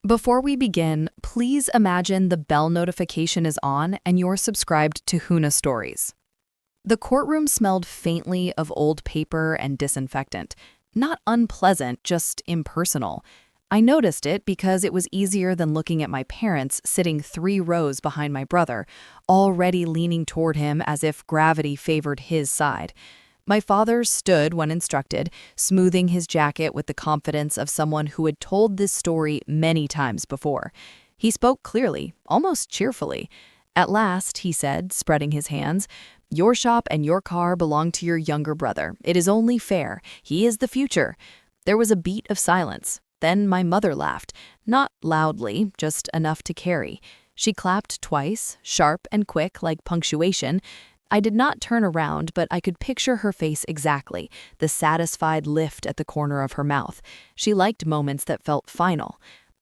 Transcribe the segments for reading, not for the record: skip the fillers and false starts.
Before we begin, please imagine the bell notification is on and you're subscribed to Huna Stories. The courtroom smelled faintly of old paper and disinfectant. Not unpleasant, just impersonal. I noticed it because it was easier than looking at my parents sitting 3 rows behind my brother, already leaning toward him as if gravity favored his side. My father stood when instructed, smoothing his jacket with the confidence of someone who had told this story many times before. He spoke clearly, almost cheerfully. At last, he said, spreading his hands, "Your shop and your car belong to your younger brother. It is only fair. He is the future." There was a beat of silence. Then my mother laughed, not loudly, just enough to carry. She clapped twice, sharp and quick like punctuation. I did not turn around, but I could picture her face exactly, the satisfied lift at the corner of her mouth. She liked moments that felt final.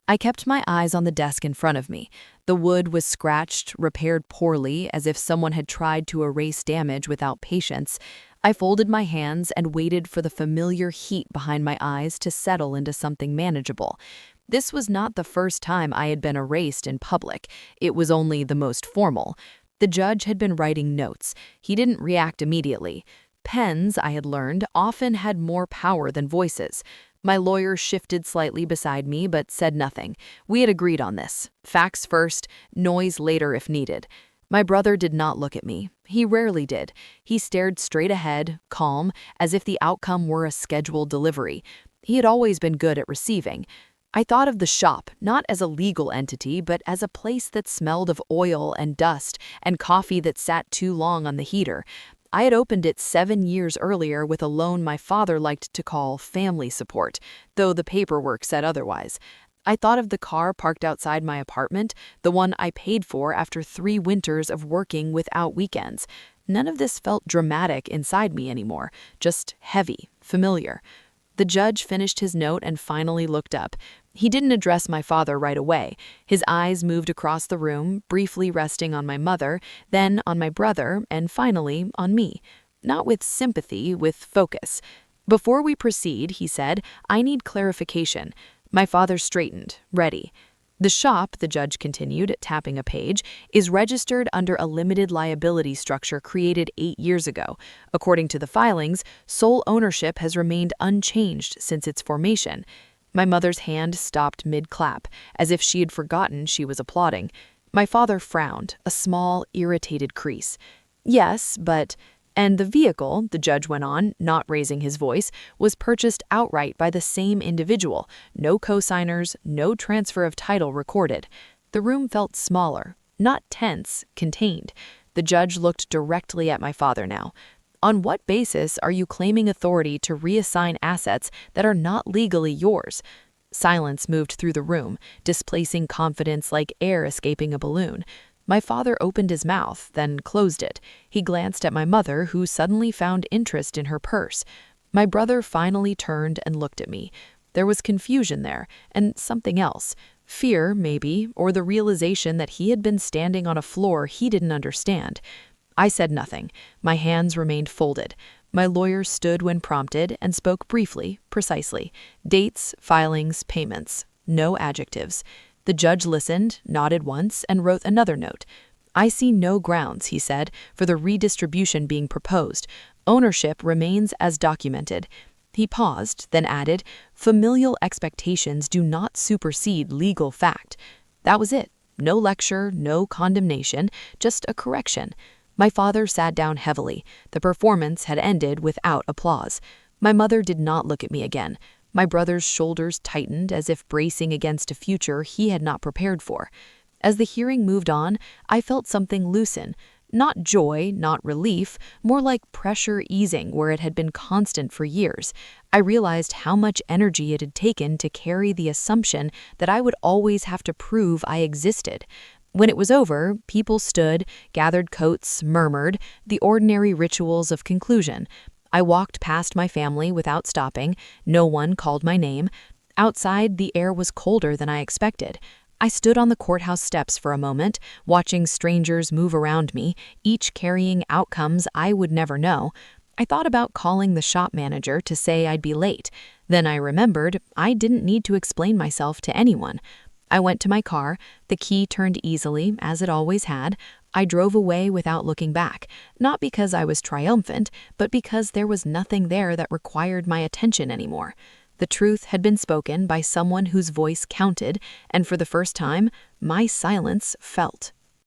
I kept my eyes on the desk in front of me. The wood was scratched, repaired poorly, as if someone had tried to erase damage without patience. I folded my hands and waited for the familiar heat behind my eyes to settle into something manageable. This was not the first time I had been erased in public. It was only the most formal. The judge had been writing notes. He didn't react immediately. Pens, I had learned, often had more power than voices. My lawyer shifted slightly beside me but said nothing. We had agreed on this. Facts first, noise later if needed. My brother did not look at me. He rarely did. He stared straight ahead, calm, as if the outcome were a scheduled delivery. He had always been good at receiving. I thought of the shop, not as a legal entity, but as a place that smelled of oil and dust and coffee that sat too long on the heater. I had opened it 7 years earlier with a loan my father liked to call family support, though the paperwork said otherwise. I thought of the car parked outside my apartment, the one I paid for after 3 winters of working without weekends. None of this felt dramatic inside me anymore, just heavy, familiar. The judge finished his note and finally looked up. He didn't address my father right away. His eyes moved across the room, briefly resting on my mother, then on my brother, and finally on me. Not with sympathy, with focus. "Before we proceed," he said, "I need clarification." My father straightened, ready. "The shop," the judge continued, tapping a page, "is registered under a limited liability structure created 8 years ago. According to the filings, sole ownership has remained unchanged since its formation." My mother's hand stopped mid-clap, as if she had forgotten she was applauding. My father frowned, a small, irritated crease. "Yes, but—" "And the vehicle," the judge went on, not raising his voice, "was purchased outright by the same individual. No co-signers, no transfer of title recorded." The room felt smaller, not tense, contained. The judge looked directly at my father now. "On what basis are you claiming authority to reassign assets that are not legally yours?" Silence moved through the room, displacing confidence like air escaping a balloon. My father opened his mouth, then closed it. He glanced at my mother, who suddenly found interest in her purse. My brother finally turned and looked at me. There was confusion there, and something else. Fear, maybe, or the realization that he had been standing on a floor he didn't understand. I said nothing. My hands remained folded. My lawyer stood when prompted and spoke briefly, precisely. Dates, filings, payments. No adjectives. The judge listened, nodded once, and wrote another note. "I see no grounds," he said, "for the redistribution being proposed. Ownership remains as documented." He paused, then added, "Familial expectations do not supersede legal fact." That was it. No lecture, no condemnation, just a correction. My father sat down heavily. The performance had ended without applause. My mother did not look at me again. My brother's shoulders tightened as if bracing against a future he had not prepared for. As the hearing moved on, I felt something loosen. Not joy, not relief, more like pressure easing where it had been constant for years. I realized how much energy it had taken to carry the assumption that I would always have to prove I existed. When it was over, people stood, gathered coats, murmured, the ordinary rituals of conclusion. I walked past my family without stopping. No one called my name. Outside, the air was colder than I expected. I stood on the courthouse steps for a moment, watching strangers move around me, each carrying outcomes I would never know. I thought about calling the shop manager to say I'd be late. Then I remembered I didn't need to explain myself to anyone. I went to my car, the key turned easily, as it always had. I drove away without looking back, not because I was triumphant, but because there was nothing there that required my attention anymore. The truth had been spoken by someone whose voice counted, and for the first time, my silence felt.